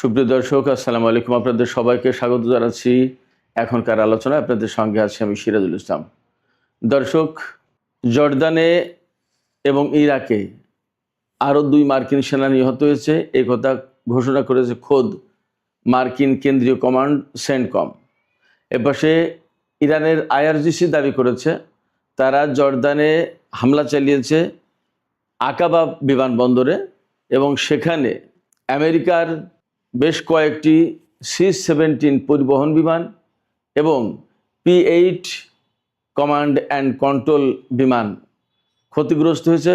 সুপ্রিয় দর্শক, আসসালামু আলাইকুম। আপনাদের সবাইকে স্বাগত জানাচ্ছি এখনকার আলোচনায়। আপনাদের সঙ্গে আছি আমি সিরাজুল ইসলাম। দর্শক, জর্দানে এবং ইরাকে আরও 2 মার্কিন সেনা নিহত হয়েছে, এই কথা ঘোষণা করেছে খোদ মার্কিন কেন্দ্রীয় কমান্ড সেন্টকম। এপাশে ইরানের আইআরজিসি দাবি করেছে তারা জর্দানে হামলা চালিয়েছে আকাবা বিমানবন্দরে এবং সেখানে আমেরিকার বেশ কয়েকটি C-17 পরিবহন বিমান এবং P-8 কমান্ড অ্যান্ড কন্ট্রোল বিমান ক্ষতিগ্রস্ত হয়েছে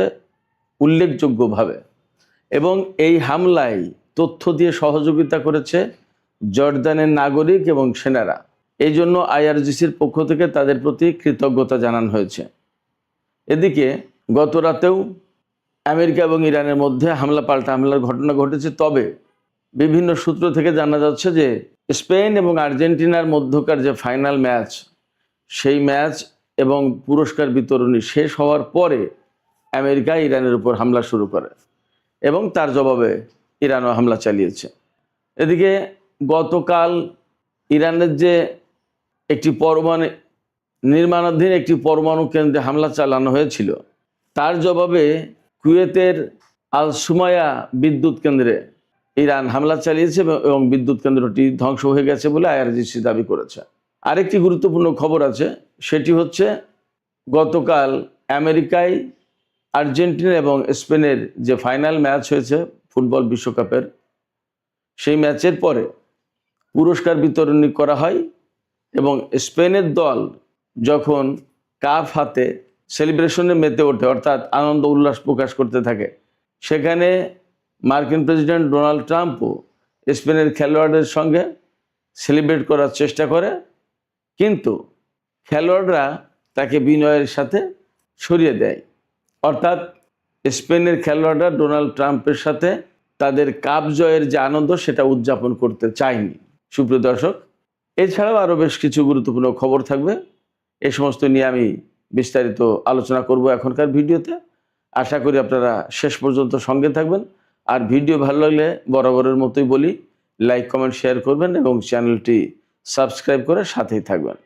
উল্লেখযোগ্যভাবে। এবং এই হামলায় তথ্য দিয়ে সহযোগিতা করেছে জর্দানের নাগরিক এবং সেনারা। এই জন্য আইআরজিসির পক্ষ থেকে তাদের প্রতি কৃতজ্ঞতা জানানো হয়েছে। এদিকে গত রাতেও আমেরিকা এবং ইরানের মধ্যে পাল্টা হামলার ঘটনা ঘটেছে। তবে বিভিন্ন সূত্র থেকে জানা যাচ্ছে যে স্পেন এবং আর্জেন্টিনার মধ্যকার যে ফাইনাল ম্যাচ, সেই ম্যাচ এবং পুরস্কার বিতরণী শেষ হওয়ার পরে আমেরিকা ইরানের উপর হামলা শুরু করে এবং তার জবাবে ইরানও হামলা চালিয়েছে। এদিকে গতকাল ইরানের যে একটি নির্মাণাধীন একটি পরমাণু কেন্দ্রে হামলা চালানো হয়েছিল, তার জবাবে কুয়েতের আল সুমায়া বিদ্যুৎ কেন্দ্রে ইরান হামলা চালিয়েছে এবং বিদ্যুৎ কেন্দ্রটি ধ্বংস হয়ে গেছে বলে আইআরজিসি দাবি করেছে। আরেকটি গুরুত্বপূর্ণ খবর আছে, সেটি হচ্ছে গতকাল আমেরিকায় আর্জেন্টিনা এবং স্পেনের যে ফাইনাল ম্যাচ হয়েছে ফুটবল বিশ্বকাপের, সেই ম্যাচের পরে পুরস্কার বিতরণী করা হয় এবং স্পেনের দল যখন কাপ হাতে সেলিব্রেশনে মেতে ওঠে, অর্থাৎ আনন্দ উল্লাস প্রকাশ করতে থাকে, সেখানে মার্কিন প্রেসিডেন্ট ডোনাল্ড ট্রাম্পও স্পেনের খেলোয়াড়দের সঙ্গে সেলিব্রেট করার চেষ্টা করে, কিন্তু খেলোয়াড়রা তাকে বিনয়ের সাথে সরিয়ে দেয়। অর্থাৎ স্পেনের খেলোয়াড়রা ডোনাল্ড ট্রাম্পের সাথে তাদের কাপ জয়ের যে আনন্দ সেটা উদযাপন করতে চায়নি। সুপ্রিয় দর্শক, এছাড়াও আরও বেশ কিছু গুরুত্বপূর্ণ খবর থাকবে। এই সমস্ত নিয়ে আমি বিস্তারিত আলোচনা করব এখনকার ভিডিওতে। আশা করি আপনারা শেষ পর্যন্ত সঙ্গে থাকবেন। আর ভিডিও ভালো লাগলে বরাবরের মতোই বলি, লাইক কমেন্ট শেয়ার করবেন এবং চ্যানেলটি সাবস্ক্রাইব করে সাথেই থাকবেন।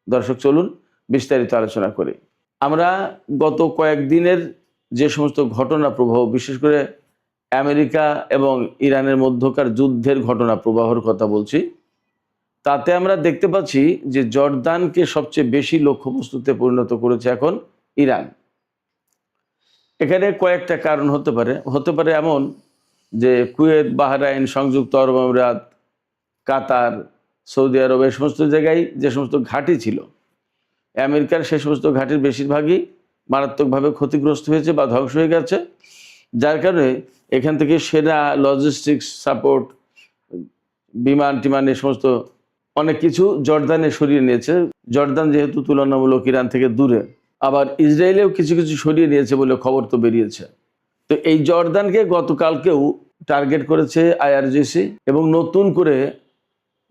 দর্শক, চলুন বিস্তারিত আলোচনা করি। আমরা গত কয়েকদিনের যে সমস্ত ঘটনা প্রবাহ, বিশেষ করে আমেরিকা এবং ইরানের মধ্যকার যুদ্ধের ঘটনা প্রবাহের কথা বলছি, তাতে আমরা দেখতে পাচ্ছি যে জর্দানকে সবচেয়ে বেশি লক্ষ্যবস্তুতে পরিণত করেছে এখন ইরান। এখানে কয়েকটা কারণ হতে পারে এমন যে কুয়েত, বাহরাইন, সংযুক্ত আরব আমিরাত, কাতার, সৌদি আরব, এই সমস্ত জায়গায় যে সমস্ত ঘাঁটি ছিল আমেরিকার, সেই সমস্ত ঘাঁটির বেশিরভাগই মারাত্মকভাবে ক্ষতিগ্রস্ত হয়েছে বা ধ্বংস হয়ে গেছে। যার কারণে এখান থেকে সেনা, লজিস্টিক্স সাপোর্ট, বিমান টিমান, এই সমস্ত অনেক কিছু জর্দানে সরিয়ে নিয়েছে। জর্দান যেহেতু তুলনামূলক ইরান থেকে দূরে, আবার ইসরায়েলেও কিছু কিছু সরিয়ে নিয়েছে বলে খবর তো বেরিয়েছে। তো এই জর্দানকে গতকালকেও টার্গেট করেছে আইআরজিসি এবং নতুন করে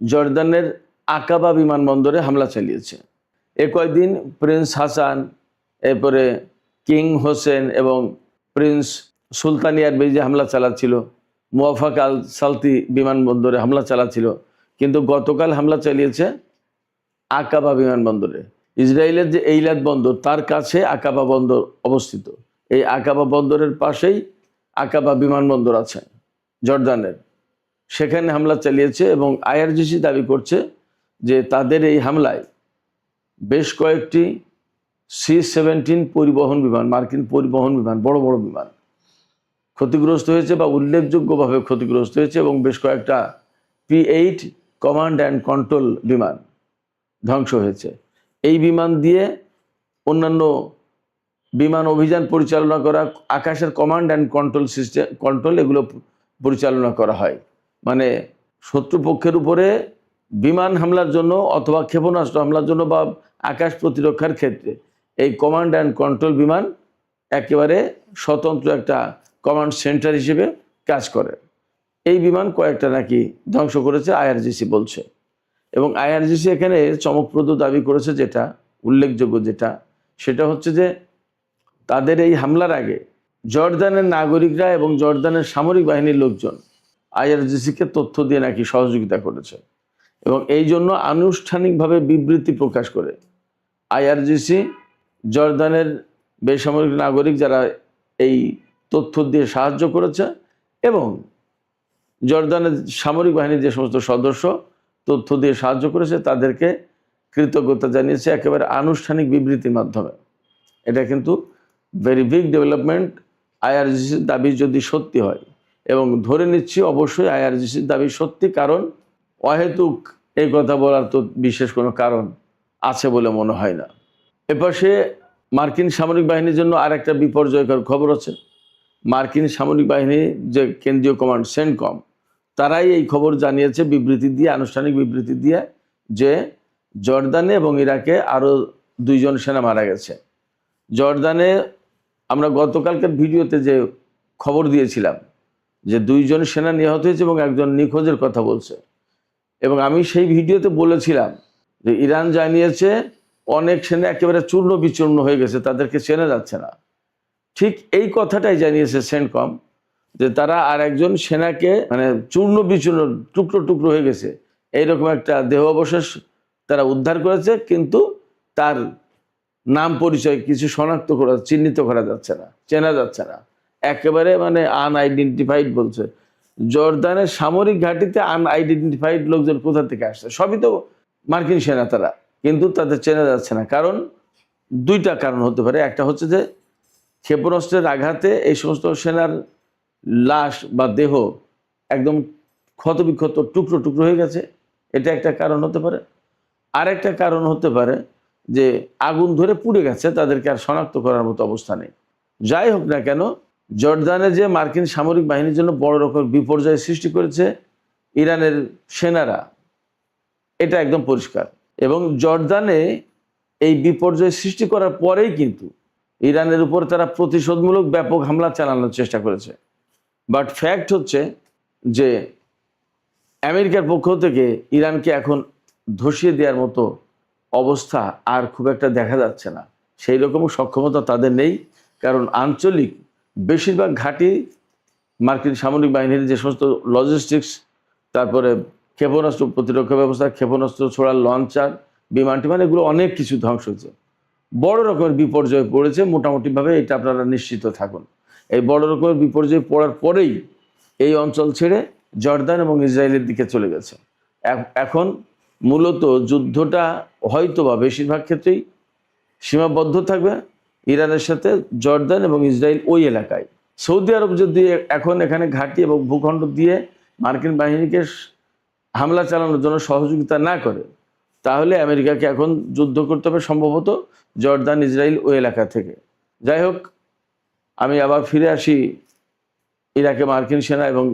জর্দানের আকাবা বিমানবন্দরে হামলা চালিয়েছে। এ কয়েকদিন প্রিন্স হাসান, এরপরে কিং হোসেন এবং প্রিন্স সুলতানিয়ার বেজে হামলা চালাচ্ছিল, মুওয়াফাক আল সালতি বিমানবন্দরে হামলা চালাচ্ছিল, কিন্তু গতকাল হামলা চালিয়েছে আকাবা বিমানবন্দরে। ইসরায়েলের যে এইলাত বন্দর, তার কাছে আকাবা বন্দর অবস্থিত। এই আকাবা বন্দরের পাশেই আকাবা বিমানবন্দর আছে জর্দানের, সেখানে হামলা চালিয়েছে এবং আইআরজিসি দাবি করছে যে তাদের এই হামলায় বেশ কয়েকটি C-17 পরিবহন বিমান, মার্কিন পরিবহন বিমান, বড় বড় বিমান ক্ষতিগ্রস্ত হয়েছে বা উল্লেখযোগ্যভাবে ক্ষতিগ্রস্ত হয়েছে এবং বেশ কয়েকটা P-8 কমান্ড অ্যান্ড কন্ট্রোল বিমান ধ্বংস হয়েছে। এই বিমান দিয়ে অন্যান্য বিমান অভিযান পরিচালনা করা, আকাশের কমান্ড অ্যান্ড কন্ট্রোল এগুলো পরিচালনা করা হয়। মানে শত্রুপক্ষের উপরে বিমান হামলার জন্য অথবা ক্ষেপণাস্ত্র হামলার জন্য বা আকাশ প্রতিরক্ষার ক্ষেত্রে এই কমান্ড অ্যান্ড কন্ট্রোল বিমান একেবারে স্বতন্ত্র একটা কমান্ড সেন্টার হিসেবে কাজ করে। এই বিমান কয়েকটা নাকি ধ্বংস করেছে আইআরজিসি বলছে। এবং আইআরজিসি এখানে চমকপ্রদ দাবি করেছে, যেটা উল্লেখযোগ্য সেটা হচ্ছে যে তাদের এই হামলার আগে জর্দানের নাগরিকরা এবং জর্দানের সামরিক বাহিনীর লোকজন আইআরজিসিকে তথ্য দিয়ে নাকি সহযোগিতা করেছে, এবং এই জন্য আনুষ্ঠানিকভাবে বিবৃতি প্রকাশ করে আইআরজিসি জর্দানের বেসামরিক নাগরিক যারা এই তথ্য দিয়ে সাহায্য করেছে এবং জর্দানের সামরিক বাহিনীর যে সমস্ত সদস্য তথ্য দিয়ে সাহায্য করেছে তাদেরকে কৃতজ্ঞতা জানিয়েছে একেবারে আনুষ্ঠানিক বিবৃতির মাধ্যমে। এটা কিন্তু ভেরি বিগ ডেভেলপমেন্ট। আইআরজিসির দাবি যদি সত্যি হয়, এবং ধরে নিচ্ছি অবশ্যই আইআরজিসির দাবি সত্যি, কারণ অহেতুক এই কথা বলার তো বিশেষ কোনো কারণ আছে বলে মনে হয় না। এপাশে মার্কিন সামরিক বাহিনীর জন্য আর একটা বিপর্যয়কর খবর আছে। মার্কিন সামরিক বাহিনী যে কেন্দ্রীয় কমান্ড সেন্টকম, তারাই এই খবর জানিয়েছে বিবৃতি দিয়ে, আনুষ্ঠানিক বিবৃতি দিয়ে, যে জর্দানে এবং ইরাকে আরও 2 জন সেনা মারা গেছে। জর্দানে আমরা গতকালকের ভিডিওতে যে খবর দিয়েছিলাম যে 2 জন সেনা নিহত হয়েছে এবং একজন নিখোঁজের কথা বলছে, এবং আমি সেই ভিডিওতে বলেছিলাম যে ইরান জানিয়েছে অনেক সেনা একেবারে চূর্ণ বিচূর্ণ হয়ে গেছে, তাদেরকে চেনা যাচ্ছে না। ঠিক এই কথাটাই জানিয়েছে সেন্টকম, যে তারা আর একজন সেনাকে মানে চূর্ণ বিচূর্ণ টুকরো টুকরো হয়ে গেছে এইরকম একটা দেহ অবশেষ তারা উদ্ধার করেছে, কিন্তু তার নাম পরিচয় কিছু শনাক্ত করা, চিহ্নিত করা যাচ্ছে না, চেনা যাচ্ছে না, একেবারে মানে আনআইডেন্টিফাইড বলছে। জর্দানের সামরিক ঘাঁটিতে আনআইডেন্টিফাইড লোকজন কোথা থেকে আসছে? সবই তো মার্কিন সেনা তারা, কিন্তু তাদের চেনা যাচ্ছে না। কারণ 2টা কারণ হতে পারে। একটা হচ্ছে যে ক্ষেপণাস্ত্রের আঘাতে এই সমস্ত সেনার লাশ বা দেহ একদম ক্ষতবিক্ষত টুকরো টুকরো হয়ে গেছে, এটা একটা কারণ হতে পারে। আরেকটা কারণ হতে পারে যে আগুন ধরে পুড়ে গেছে, তাদেরকে আর শনাক্ত করার মতো অবস্থা নেই। যাই হোক না কেন, জর্দানে যে মার্কিন সামরিক বাহিনীর জন্য বড় রকম বিপর্যয় সৃষ্টি করেছে ইরানের সেনারা, এটা একদম পরিষ্কার। এবং জর্দানে এই বিপর্যয় সৃষ্টি করার পরেই কিন্তু ইরানের উপর তারা প্রতিশোধমূলক ব্যাপক হামলা চালানোর চেষ্টা করেছে। বাট ফ্যাক্ট হচ্ছে যে আমেরিকার পক্ষ থেকে ইরানকে এখন ধসিয়ে দেওয়ার মতো অবস্থা আর খুব একটা দেখা যাচ্ছে না। সেই রকম সক্ষমতা তাদের নেই, কারণ আঞ্চলিক বেশিরভাগ ঘাঁটি মার্কিন সামরিক বাহিনীর যে সমস্ত লজিস্টিক্স, তারপরে ক্ষেপণাস্ত্র প্রতিরক্ষা ব্যবস্থা, ক্ষেপণাস্ত্র ছোড়ার লঞ্চার, বিমানটি, মানে এগুলো অনেক কিছু ধ্বংস হয়েছে, বড় রকমের বিপর্যয় পড়েছে মোটামুটিভাবে, এটা আপনারা নিশ্চিত থাকুন। এই বড় রকমের বিপর্যয় পড়ার পরেই এই অঞ্চল ছেড়ে জর্দান এবং ইসরায়েলের দিকে চলে গেছে। এখন মূলত যুদ্ধটা হয়তো বা বেশিরভাগ ক্ষেত্রেই সীমাবদ্ধ থাকবে ইরানের সাথে জর্দান এবং ইসরায়েল ওই এলাকায়। সৌদি আরব যদি এখন এখানে ঘাঁটি এবং ভূখণ্ড দিয়ে মার্কিন বাহিনীকে হামলা চালানোর জন্য সহযোগিতা না করে, তাহলে আমেরিকাকে এখন যুদ্ধ করতে হবে সম্ভবত জর্দান ইসরায়েল ওই এলাকা থেকে। যাই হোক, আমি আবার ফিরে আসি ইরাকে মার্কিন সেনা এবং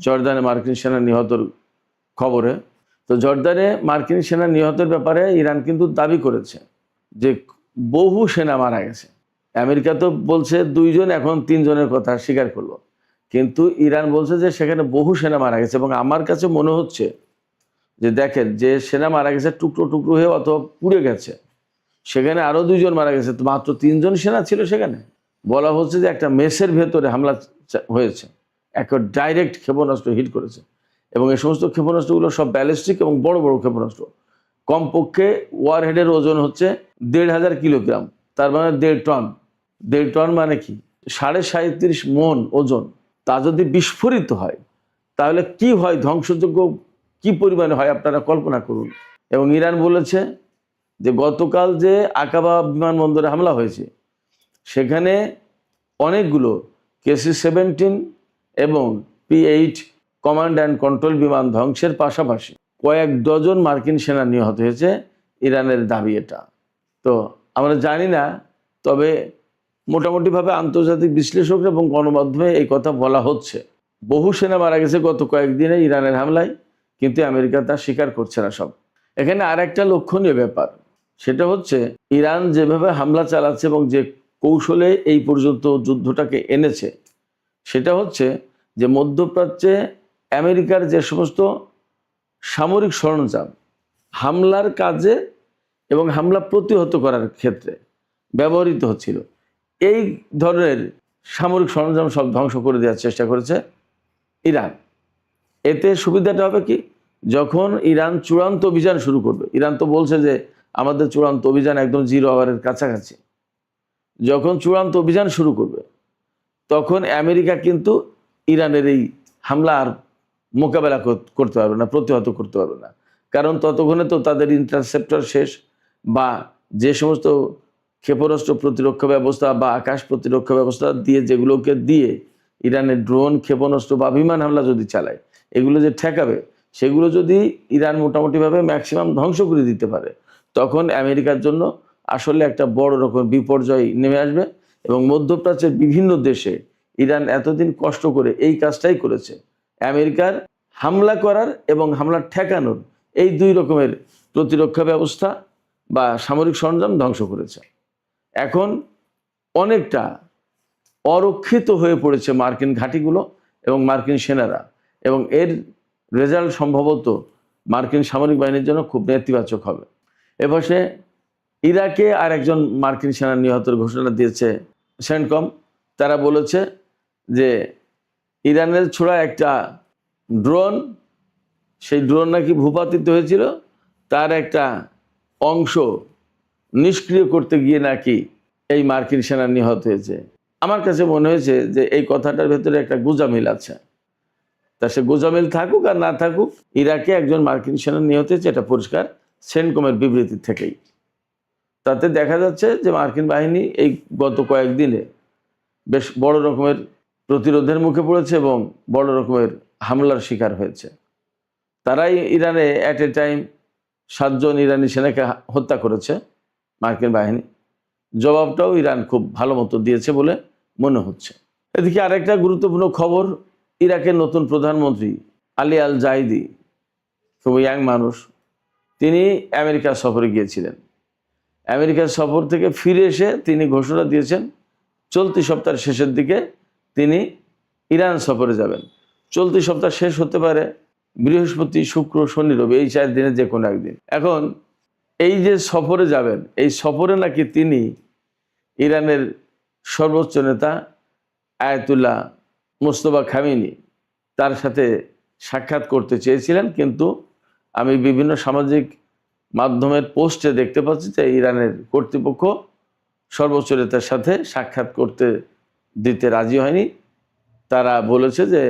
জর্দানে মার্কিন সেনা নিহতর খবরে। তো জর্দানে মার্কিন সেনা নিহতের ব্যাপারে ইরান কিন্তু দাবি করেছে যে বহু সেনা মারা গেছে। আমেরিকা তো বলছে 2 জন, এখন 3 জনের কথা স্বীকার করলো, কিন্তু ইরান বলছে যে সেখানে বহু সেনা মারা গেছে। এবং আমার কাছে মনে হচ্ছে যে দেখেন, যে সেনা মারা গেছে টুকরো টুকরো হয়ে অথবা পুড়ে গেছে, সেখানে আরও 2 জন মারা গেছে, তো মাত্র 3 জন সেনা ছিল সেখানে। বলা হচ্ছে যে একটা মেসের ভেতরে হামলা হয়েছে, একটা ডাইরেক্ট ক্ষেপণাস্ত্র হিট করেছে, এবং এই সমস্ত ক্ষেপণাস্ত্রগুলো সব ব্যালিস্টিক এবং বড় বড় ক্ষেপণাস্ত্র। কমপক্ষে ওয়ারহেডের ওজন হচ্ছে 1,500 কিলোগ্রাম, তার মানে 1.5 টন। 1.5 টন মানে কি? 37.5 মন ওজন। তা যদি বিস্ফোরিত হয় তাহলে কি হয়, ধ্বংসযোগ্য কি পরিমাণে হয় আপনারা কল্পনা করুন। এবং ইরান বলেছে যে গতকাল যে আকাবা বিমানবন্দরে হামলা হয়েছে, সেখানে অনেকগুলো KC-17 এবং P-8 কমান্ড অ্যান্ড কন্ট্রোল বিমান ধ্বংসের পাশাপাশি কয়েক ডজন মার্কিন সেনা নিহত হয়েছে, ইরানের দাবি এটা। তো আমরা জানি না, তবে মোটামুটিভাবে আন্তর্জাতিক বিশ্লেষক এবং গণমাধ্যমে এই কথা বলা হচ্ছে, বহু সেনা মারা গেছে গত কয়েকদিনে ইরানের হামলায়, কিন্তু আমেরিকা তা স্বীকার করছে না সব। এখানে আর একটা লক্ষণীয় ব্যাপার, সেটা হচ্ছে ইরান যেভাবে হামলা চালাচ্ছে এবং যে কৌশলে এই পর্যন্ত যুদ্ধটাকে এনেছে, সেটা হচ্ছে যে মধ্যপ্রাচ্যে আমেরিকার যে সমস্ত সামরিক সরঞ্জাম হামলার কাজে এবং হামলা প্রতিহত করার ক্ষেত্রে ব্যবহৃত হচ্ছিল, এই ধরনের সামরিক সরঞ্জাম সব ধ্বংস করে দেওয়ার চেষ্টা করেছে ইরান। এতে সুবিধাটা হবে কি, যখন ইরান চূড়ান্ত অভিযান শুরু করবে, ইরান তো বলছে যে আমাদের চূড়ান্ত অভিযান একদম 0 আওয়ারের কাছাকাছি, যখন চূড়ান্ত অভিযান শুরু করবে তখন আমেরিকা কিন্তু ইরানের এই হামলা আর মোকাবেলা করতে পারবে না, প্রতিহত করতে পারবে না। কারণ ততক্ষণে তো তাদের ইন্টারসেপ্টর শেষ, বা যে সমস্ত ক্ষেপণাস্ত্র প্রতিরক্ষা ব্যবস্থা বা আকাশ প্রতিরক্ষা ব্যবস্থা দিয়ে, যেগুলোকে দিয়ে ইরানের ড্রোন, ক্ষেপণাস্ত্র বা বিমান হামলা যদি চালায়, এগুলো যে ঠেকাবে, সেগুলো যদি ইরান মোটামুটিভাবে ম্যাক্সিমাম ধ্বংস করে দিতে পারে, তখন আমেরিকার জন্য আসলে একটা বড় রকম বিপর্যয় নেমে আসবে। এবং মধ্যপ্রাচ্যের বিভিন্ন দেশে ইরান এতদিন কষ্ট করে এই কাজটাই করেছে, আমেরিকার হামলা করার এবং হামলা ঠেকানোর এই 2 রকমের প্রতিরক্ষা ব্যবস্থা বা সামরিক সরঞ্জাম ধ্বংস করেছে। এখন অনেকটা অরক্ষিত হয়ে পড়েছে মার্কিন ঘাঁটিগুলো এবং মার্কিন সেনারা, এবং এর রেজাল্ট সম্ভবত মার্কিন সামরিক বাহিনীর জন্য খুব নেতিবাচক হবে। এপাশে ইরাকে আর একজন মার্কিন সেনা নিহতের ঘোষণা দিয়েছে সেন্টকম। তারা বলেছে যে ইরানের ছোড়া একটা ড্রোন, সেই ড্রোন নাকি ভূপাতিত হয়েছিল, তার একটা অংশ নিষ্ক্রিয় করতে গিয়ে নাকি এই মার্কিন সেনা নিহত হয়েছে। আমার কাছে মনে হয়েছে যে এই কথাটার ভেতরে একটা গোঁজামিল আছে। তা সে গোঁজামিল থাকুক আর না থাকুক, ইরাকে একজন মার্কিন সেনা নিহত হয়েছে, এটা পরিষ্কার সেন্টকমের বিবৃতি থেকেই। তাতে দেখা যাচ্ছে যে মার্কিন বাহিনী এই গত কয়েকদিনে বেশ বড় রকমের প্রতিরোধের মুখে পড়েছে এবং বড় রকমের হামলার শিকার হয়েছে। তারাই ইরানে অ্যাট এ টাইম 7 জন ইরানি সেনাকে হত্যা করেছে মার্কিন বাহিনী। জবাবটাও ইরান খুব ভালো মতো দিয়েছে বলে মনে হচ্ছে। এদিকে আরেকটা গুরুত্বপূর্ণ খবর, ইরাকের নতুন প্রধানমন্ত্রী আলী আল জাইদি, খুব ইয়াং মানুষ, তিনি আমেরিকা সফরে গিয়েছিলেন। আমেরিকার সফর থেকে ফিরে এসে তিনি ঘোষণা দিয়েছেন চলতি সপ্তাহের শেষের দিকে তিনি ইরান সফরে যাবেন। চলতি সপ্তাহ শেষ হতে পারে বৃহস্পতি, শুক্র, শনি, রবি, এই 4 দিনের যে কোনো একদিন। এখন এই যে সফরে যাবেন, এই সফরে নাকি তিনি ইরানের সর্বোচ্চ নেতা আয়াতুল্লাহ মুস্তফা খামেনি তার সাথে সাক্ষাৎ করতে চেয়েছিলেন, কিন্তু আমি বিভিন্ন সামাজিক মাধ্যমের পোস্টে দেখতে পাচ্ছি যে ইরানের কর্তৃপক্ষ সর্বোচ্চ নেতার সাথে সাক্ষাৎ করতে দিতে রাজি হয়নি। তারা বলেছে যে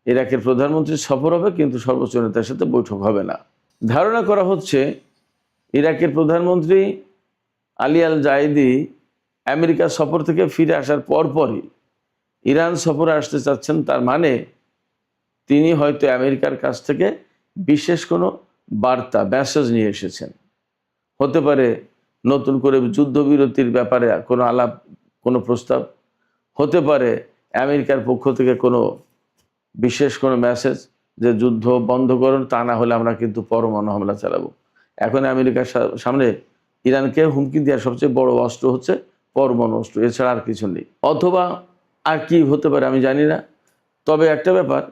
ইরাকের প্রধানমন্ত্রীর সফর হবে, কিন্তু সর্বোচ্চ নেতার সাথে বৈঠক হবে না। ধারণা করা হচ্ছে ইরাকের প্রধানমন্ত্রী আলী আল জাইদি আমেরিকা সফর থেকে ফিরে আসার পরপরই ইরান সফরে আসতে চাচ্ছেন। তার মানে তিনি হয়তো আমেরিকার কাছ থেকে বিশেষ কোনো বার্তা, মেসেজ নিয়ে এসেছেন। হতে পারে নতুন করে যুদ্ধবিরতির ব্যাপারে কোনো আলাপ, কোনো প্রস্তাব, হতে পারে আমেরিকার পক্ষ থেকে কোনো বিশেষ কোনো মেসেজ যে যুদ্ধ বন্ধ করুন, তা না হলে আমরা কিন্তু পরমাণু হামলা চালাবো। এখন আমেরিকার সামনে ইরানকে হুমকি দেওয়ার সবচেয়ে বড় অস্ত্র হচ্ছে পরমাণু অস্ত্র, এছাড়া আর কিছু নেই। অথবা আর কি হতে পারে আমি জানি না। তবে একটা ব্যাপার,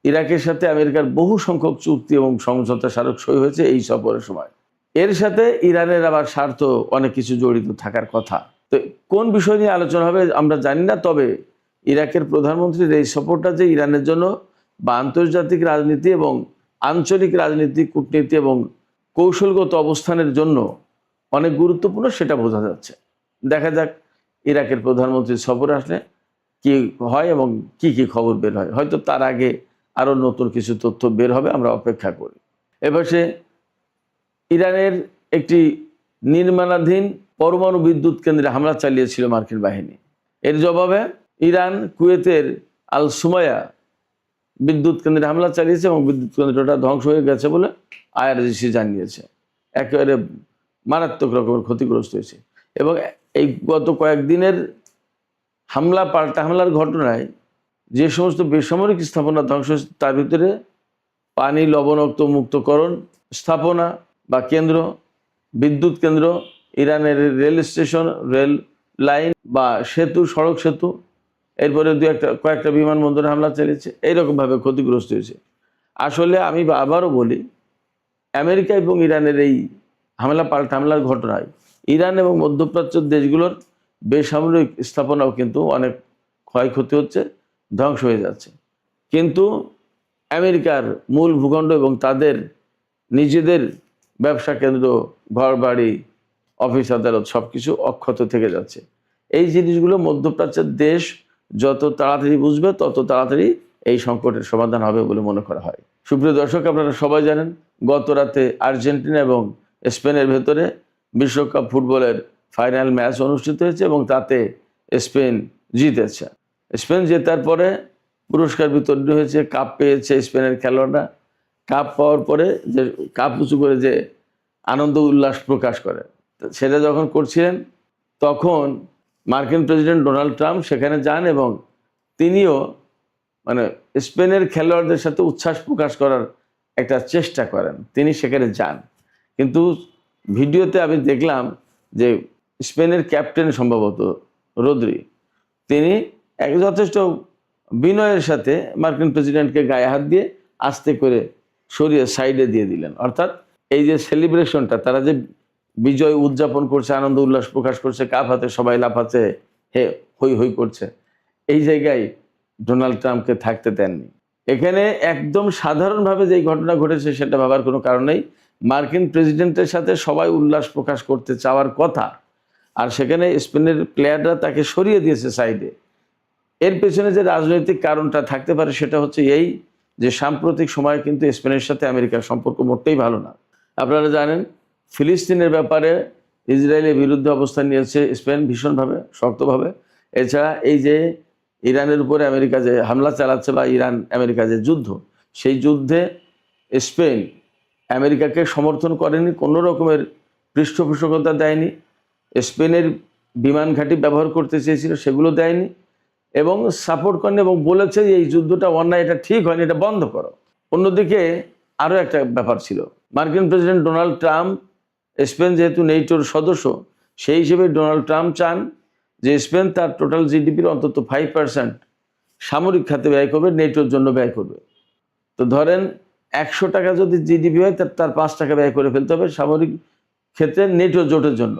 ইরাকের সাথে আমেরিকার বহু সংখ্যক চুক্তি এবং সমঝোতা স্মারক সই হয়েছে এই সফরের সময়। এর সাথে ইরানের আবার স্বার্থ অনেক কিছু জড়িত থাকার কথা। তো কোন বিষয় নিয়ে আলোচনা হবে আমরা জানি না। তবে ইরাকের প্রধানমন্ত্রীর এই সফরটা যে ইরানের জন্য বা আন্তর্জাতিক রাজনীতি এবং আঞ্চলিক রাজনীতি, কূটনীতি এবং কৌশলগত অবস্থানের জন্য অনেক গুরুত্বপূর্ণ, সেটা বোঝা যাচ্ছে। দেখা যাক ইরাকের প্রধানমন্ত্রীর সফর আসলে কি হয় এবং কি কি খবর বের হয়। হয়তো তার আগে আরও নতুন কিছু তথ্য বের হবে, আমরা অপেক্ষা করি। এপাশে ইরানের একটি নির্মাণাধীন পরমাণু বিদ্যুৎ কেন্দ্রে হামলা চালিয়েছিল মার্কিন বাহিনী। এর জবাবে ইরান কুয়েতের আল সুমায়া বিদ্যুৎ কেন্দ্রে হামলা চালিয়েছে এবং বিদ্যুৎ কেন্দ্রটা ধ্বংস হয়ে গেছে বলে IRGC জানিয়েছে। একেবারে মারাত্মক রকমের ক্ষতিগ্রস্ত হয়েছে। এবং এই গত কয়েকদিনের হামলা, পাল্টা হামলার ঘটনায় যে সমস্ত বেসামরিক স্থাপনা ধ্বংস হয়েছে, তার ভিতরে পানি লবণাক্ত মুক্তকরণ স্থাপনা বা কেন্দ্র, বিদ্যুৎ কেন্দ্র, ইরানের রেল স্টেশন, রেল লাইন বা সেতু, সড়ক সেতু, এরপরে কয়েকটা বিমানবন্দরে হামলা চালিয়েছে। এইরকমভাবে ক্ষতিগ্রস্ত হয়েছে। আসলে আমি আবারও বলি, আমেরিকা এবং ইরানের এই হামলা পাল্টা হামলার ঘটনায় ইরান এবং মধ্যপ্রাচ্যের দেশগুলোর বেসামরিক স্থাপনাও কিন্তু অনেক ক্ষয়ক্ষতি হচ্ছে, ধ্বংস হয়ে যাচ্ছে। কিন্তু আমেরিকার মূল ভূখণ্ড এবং তাদের নিজেদের ব্যবসা কেন্দ্র, ঘর বাড়ি, অফিস আদালত সব কিছু অক্ষত থেকে যাচ্ছে। এই জিনিসগুলো মধ্যপ্রাচ্যের দেশ যত তাড়াতাড়ি বুঝবে তত তাড়াতাড়ি এই সংকটের সমাধান হবে বলে মনে করা হয়। সুপ্রিয় দর্শক, আপনারা সবাই জানেন গত রাতে আর্জেন্টিনা এবং স্পেনের ভেতরে বিশ্বকাপ ফুটবলের ফাইনাল ম্যাচ অনুষ্ঠিত হয়েছে এবং তাতে স্পেন জিতেছে। স্পেন জেতার পরে পুরস্কার বিতরণ হয়েছে, কাপ পেয়েছে স্পেনের খেলোয়াড়রা। কাপ পাওয়ার পরে যে কাপ উঁচু করে যে আনন্দ উল্লাস প্রকাশ করে, সেটা যখন করছিলেন তখন মার্কিন প্রেসিডেন্ট ডোনাল্ড ট্রাম্প সেখানে যান এবং তিনিও মানে স্পেনের খেলোয়াড়দের সাথে উচ্ছ্বাস প্রকাশ করার একটা চেষ্টা করেন, তিনি সেখানে যান। কিন্তু ভিডিওতে আমি দেখলাম যে স্পেনের ক্যাপ্টেন সম্ভবত রদ্রি, তিনি এক যথেষ্ট বিনয়ের সাথে মার্কিন প্রেসিডেন্টকে গায়ে হাত দিয়ে আস্তে করে সরিয়ে সাইডে দিয়ে দিলেন। অর্থাৎ এই যে সেলিব্রেশনটা, তারা যে বিজয় উদযাপন করছে, আনন্দ উল্লাস প্রকাশ করছে, কাপ হাতে সবাই লাফাচ্ছে, হই হই করছে, এই জায়গায় ডোনাল্ড ট্রাম্পকে থাকতে দেননি। এখানে একদম সাধারণভাবে যেই ঘটনা ঘটেছে সেটা ভাবার কোনো কারণ নেই। মার্কিন প্রেসিডেন্টের সাথে সবাই উল্লাস প্রকাশ করতে চাওয়ার কথা, আর সেখানে স্পেনের প্লেয়াররা তাকে সরিয়ে দিয়েছে সাইডে। এর পেছনে যে রাজনৈতিক কারণটা থাকতে পারে সেটা হচ্ছে এই যে সাম্প্রতিক সময়ে কিন্তু স্পেনের সাথে আমেরিকার সম্পর্ক মোটেই ভালো না। আপনারা জানেন ফিলিস্তিনের ব্যাপারে ইসরায়েলের বিরুদ্ধে অবস্থান নিয়েছে স্পেন ভীষণভাবে, শক্তভাবে। এছাড়া এই যে ইরানের উপরে আমেরিকা যে হামলা চালাচ্ছে বা ইরান আমেরিকা যে যুদ্ধ, সেই যুদ্ধে স্পেন আমেরিকাকে সমর্থন করেনি, কোনো রকমের পৃষ্ঠপোষকতা দেয়নি। স্পেনের বিমান ঘাঁটি ব্যবহার করতে চেয়েছিল, সেগুলো দেয়নি এবং সাপোর্ট করেনি এবং বলেছে যে এই যুদ্ধটা অন্যায়, এটা ঠিক হয়নি, এটা বন্ধ করো। অন্যদিকে আরও একটা ব্যাপার ছিল, মার্কিন প্রেসিডেন্ট ডোনাল্ড ট্রাম্প, স্পেন যেহেতু নেটোর সদস্য, সেই হিসেবে ডোনাল্ড ট্রাম্প চান যে স্পেন তার টোটাল জিডিপির অন্তত 5% সামরিক খাতে ব্যয় করবে, নেটোর জন্য ব্যয় করবে। তো ধরেন 100 টাকা যদি জিডিপি হয় তার 5 টাকা ব্যয় করে ফেলতে হবে সামরিক ক্ষেত্রে নেটো জোটের জন্য।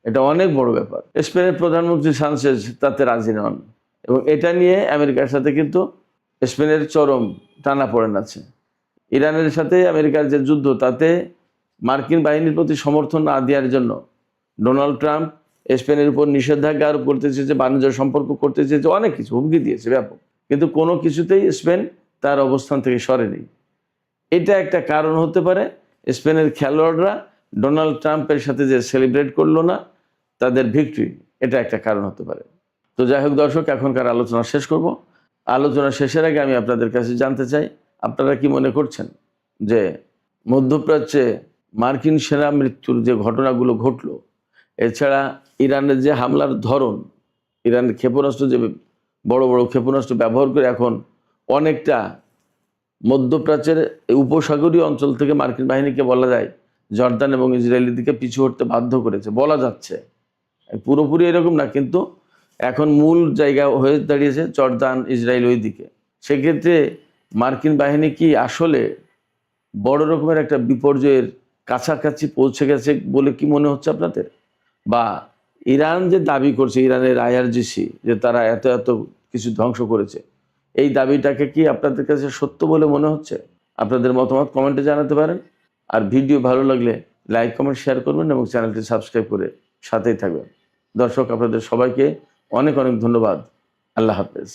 এটা অনেক বড় ব্যাপার। স্পেনের প্রধানমন্ত্রী সানচেজ তাতে রাজি নন এবং এটা নিয়ে আমেরিকার সাথে কিন্তু স্পেনের চরম টানাপোড়েন আছে। ইরানের সাথে আমেরিকার যে যুদ্ধ, তাতে মার্কিন বাহিনীর প্রতি সমর্থন না দেওয়ার জন্য ডোনাল্ড ট্রাম্প স্পেনের উপর নিষেধাজ্ঞা আরোপ করতে চেয়েছে, বাণিজ্য সম্পর্ক করতে চেয়েছে, অনেক কিছু হুমকি দিয়েছে ব্যাপক, কিন্তু কোনো কিছুতেই স্পেন তার অবস্থান থেকে সরেনি। এটা একটা কারণ হতে পারে স্পেনের খেলোয়াড়রা ডোনাল্ড ট্রাম্পের সাথে যে সেলিব্রেট করলো না তাদের ভিক্টরি, এটা একটা কারণ হতে পারে। তো যাই হোক দর্শক, এখনকার আলোচনা শেষ করব। আলোচনা শেষের আগে আমি আপনাদের কাছে জানতে চাই, আপনারা কি মনে করছেন যে মধ্যপ্রাচ্যে মার্কিন সেনা মৃত্যুর যে ঘটনাগুলো ঘটলো, এছাড়া ইরানের যে হামলার ধরন, ইরানের ক্ষেপণাস্ত্র, যে বড় বড় ক্ষেপণাস্ত্র ব্যবহার করে এখন অনেকটা মধ্যপ্রাচ্যের উপসাগরীয় অঞ্চল থেকে মার্কিন বাহিনীকে বলা যায় জর্দান এবং ইসরায়েলের দিকে পিছু হটতে বাধ্য করেছে, বলা যাচ্ছে। পুরোপুরি এরকম না, কিন্তু এখন মূল জায়গা হয়ে দাঁড়িয়েছে জর্দান, ইসরায়েল ওই দিকে। সেক্ষেত্রে মার্কিন বাহিনী কি আসলে বড় রকমের একটা বিপর্যয়ের কাছাকাছি পৌঁছে গেছে বলে কি মনে হচ্ছে আপনাদের? বা ইরান যে দাবি করছে, ইরানের আইআরজিসি, যে তারা এত এত কিছু ধ্বংস করেছে, এই দাবিটাকে কি আপনাদের কাছে সত্য বলে মনে হচ্ছে? আপনাদের মতামত কমেন্টে জানাতে পারেন। আর ভিডিও ভালো লাগলে লাইক, কমেন্ট, শেয়ার করবেন এবং চ্যানেলটি সাবস্ক্রাইব করে সাথেই থাকবেন। দর্শক, আপনাদের সবাইকে অনেক অনেক ধন্যবাদ। আল্লাহ হাফেজ।